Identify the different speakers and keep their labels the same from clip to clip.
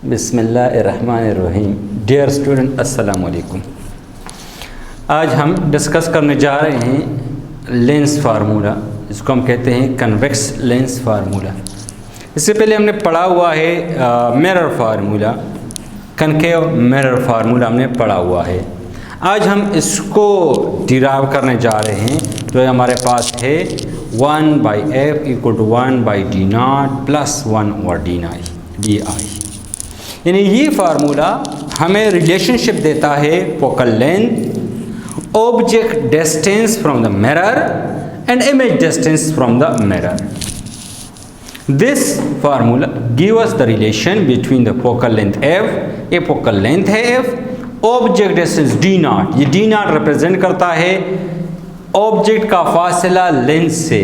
Speaker 1: बिस्मिल्लाहिर्रहमानिर्रहीम। Dear student, अस्सलाम वालेकुम। आज हम डिस्कस करने जा रहे हैं लेंस फार्मूला, जिसको हम कहते हैं कन्वेक्स लेंस फार्मूला। इससे पहले हमने पढ़ा हुआ है mirror formula, concave mirror formula हमने पढ़ा हुआ है। आज हम इसको डिराइव करने जा रहे हैं। तो हमारे पास है 1/f = 1/d0 + 1/d(i). यानी ये फार्मूला हमें रिलेशनशिप देता है focal length, object distance from the mirror and image distance from the mirror. This formula give us the relation between the focal length f, ये फोकल लेंथ है f, object distance d0, ये d0 represent करता है object का फासला lens से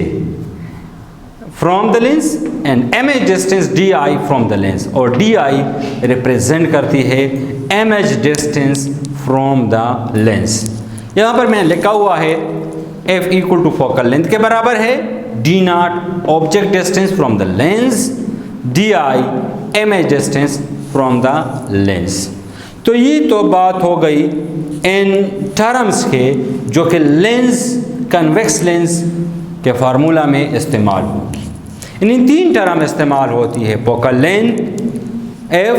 Speaker 1: from the lens, and image distance di from the lens, और di represent करती है image distance from the lens. यहाँ पर मैंने लिखा हुआ है f = फोकल लेंथ के बराबर है, d0 object distance from the lens, di image distance from the lens. तो ये तो बात हो गई इन टर्म्स के जो कि लेंस, कन्वेक्स लेंस के फार्मूला में इस्तेमाल होगी। इन तीन टर्म इस्तेमाल होती है, focal length f,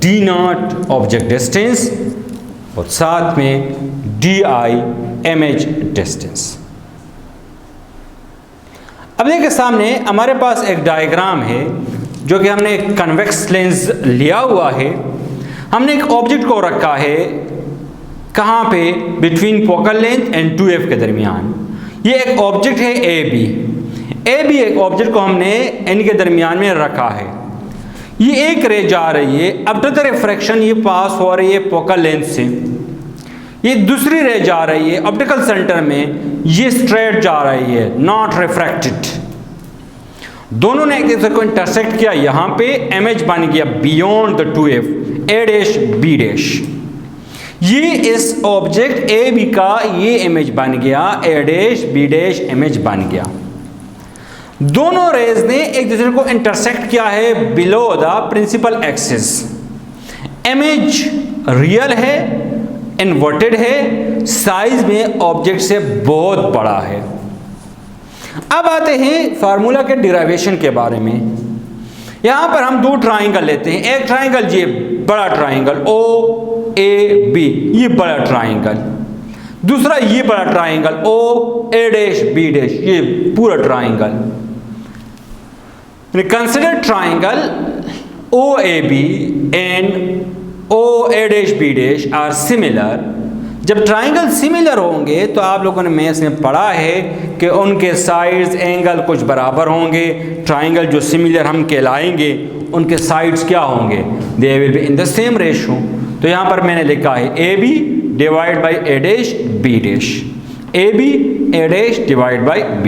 Speaker 1: d0 object distance, और साथ में di इमेज डिस्टेंस। अब देखिए सामने हमारे पास एक डायग्राम है जो कि हमने कन्वेक्स लेंस लिया हुआ है। हमने एक ऑब्जेक्ट को रखा है कहाँ पे, between focal length and 2f के दरमियान। ये एक ऑब्जेक्ट है ए बी एक ऑब्जेक्ट को हमने n के दरमियान में रखा है। ये एक रे जा रही है, आफ्टर द रिफ्रैक्शन ये पास हो रही है फोकल लेंथ से। ये दूसरी रे जा रही है ऑप्टिकल सेंटर में, ये स्ट्रेट जा रही है, नॉट रिफ्रैक्टेड। दोनों ने एक दूसरे को इंटरसेक्ट किया, यहाँ पे इमेज बन गया beyond the 2f, a' b'। ये इस ऑब्जेक्ट ए बी का ये इमेज बन गया, a' b' इमेज बन गया। दोनों रेज ने एक दूसरे को इंटरसेक्ट किया है below the principal axis. Image real है, इन्वर्टेड है, साइज में ऑब्जेक्ट से बहुत बड़ा है। अब आते हैं फार्मूला के डिराइवेशन के बारे में। यहां पर हम दो ट्राइंगल लेते हैं। एक ट्राइंगल ये बड़ा ट्राइंगल OAB, ये बड़ा ट्राइंगल। दूसरा ये बड़ा ट्राइंगल OA', ये पूरा triangle. Consider triangle OAB and OA', are similar. जब ट्राइंगल सिमिलर होंगे तो आप लोगों ने मैथ्स में पढ़ा है कि उनके साइड्स एंगल कुछ बराबर होंगे। ट्राइंगल जो सिमिलर हम कहलाएंगे उनके साइड्स क्या होंगे, they will be in the same ratio. तो यहाँ पर मैंने लिखा है AB divide by A', B', AB A' divide by B'।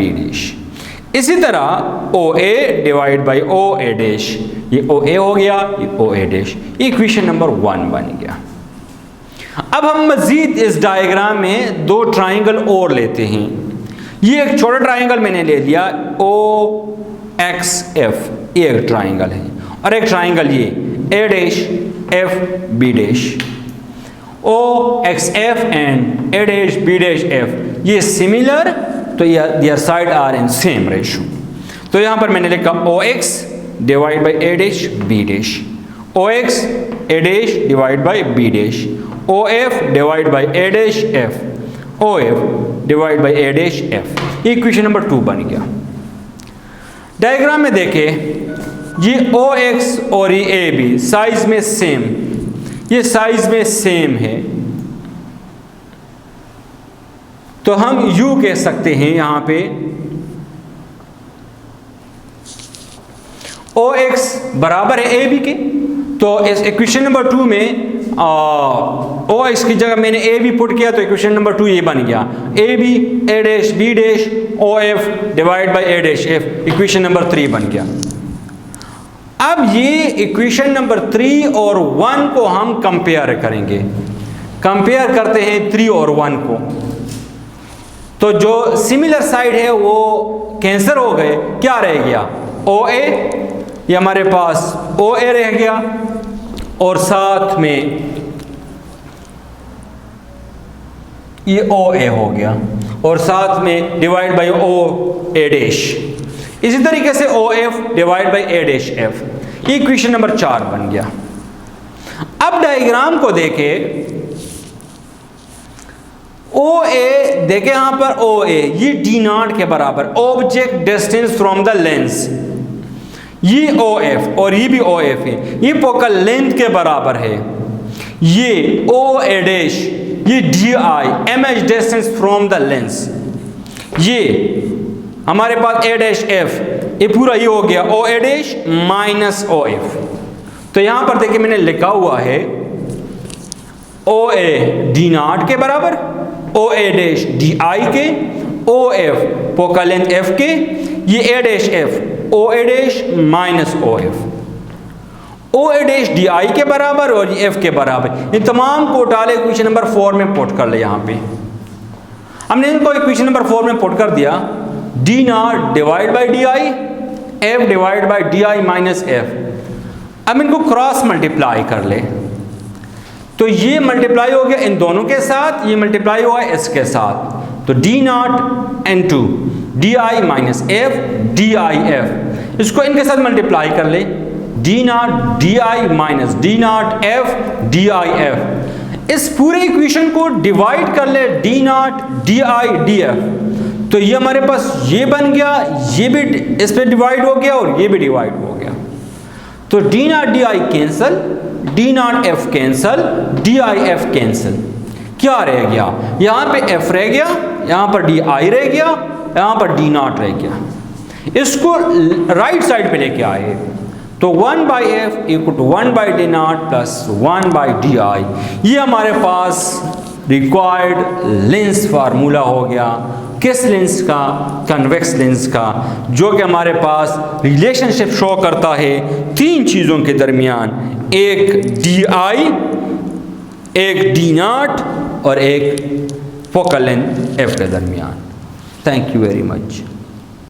Speaker 1: इसी तरह OA डिवाइड बाई OA', ये OA हो गया, ये OA', इक्वेशन नंबर 1 बन गया। अब हम मजीद इस डायग्राम में दो ट्राइंगल और लेते हैं। ये एक छोटा ट्राइंगल मैंने ले लिया OXF, ये एक ट्राइंगल है, और एक ट्राइंगल ये A', B', OXF and A', B', ये सिमिलर, तो there side are in same ratio. तो यहां पर मैंने लिखा OX divide by A', B', OX A' divide by B', OF divide by A', F, OF divide by A', F। Equation number 2 बन गया। Diagram में देखें, ये OX और ये AB साइज में सेम, ये साइज में सेम है, तो हम U कह सकते हैं यहां पे OX बराबर है AB के। तो इस इक्वेशन नंबर 2 में OX की जगह मैंने AB पुट किया, तो इक्वेशन नंबर 2 ये बन गया AB A', B', OF divide by A', F, equation number 3 बन गया। अब ये इक्वेशन नंबर 3 और 1 को हम कंपेयर करेंगे। कंपेयर करते हैं 3 और 1 को, तो जो सिमिलर साइड है वो कैंसिल हो गए, क्या रह गया OA, ये हमारे पास OA रह गया, और साथ में ये ओ ए हो गया और साथ में divide by O A dash. इसी तरीके से O F divide by A dash F, ये इक्वेशन नंबर 4 बन गया। अब डायग्राम को देखें, ओ ए देखें यहां पर ओ ए ये डी नॉट के बराबर, object distance from the lens, ये ओ एफ और ये भी ओ एफ है, ये फोकल लेंथ के बराबर है। ये ओ ए डैश ये D I am H distance from the lens, ये हमारे पास ए डैश एफ, ये पूरा ये हो गया ओ A dash minus O F. तो यहां पर देखिए मैंने लिखा हुआ है ओ ए डी नॉट के बराबर, ओ A dash D I K, O F focal length F K, ये A dash F O A dash minus O F, O A dash D I K बराबर और ये एफ के बराबर। इन तमाम को डाले इक्वेशन नंबर 4 में पुट कर ले। यहाँ पे हमने इनको इक्वेशन नंबर 4 में पुट कर दिया, D not divide by D I, F divide by D I minus F. अब इनको क्रॉस मल्टीप्लाई कर ले, तो ये मल्टीप्लाई हो गया इन दोनों के साथ, ये मल्टीप्लाई हुआ इसके साथ, तो D naught N to D I minus F D I F, इसको इनके साथ मल्टीप्लाई कर ले, D naught D I minus D naught F D I F. इस पूरे इक्वेशन को डिवाइड कर ले, D naught D I D F, तो ये हमारे पास ये बन गया, ये भी इस पे डिवाइड हो गया और ये भी डिवाइड हो गया। तो D naught D I cancel, D naught F cancel, D I F cancel, क्या रह गया? यहाँ पे एफ रह गया, यहाँ पर डी आई रह गया, यहाँ पर डी नॉट रह गया। इसको राइट साइड पे लेके आए, तो 1 by F equal to 1 by D naught plus 1 by D I, ये हमारे पास रिक्वायर्ड लेंस फार्मूला हो गया। किस लेंस का? कन्वेक्स लेंस का, जो कि हमारे पास रिलेशनशिप शो करता है 3 चीज़ों के दरमियान, एक डी आई, एक डी नॉट और एक फोकल लेंथ एफ के दरमियान। Thank you very much.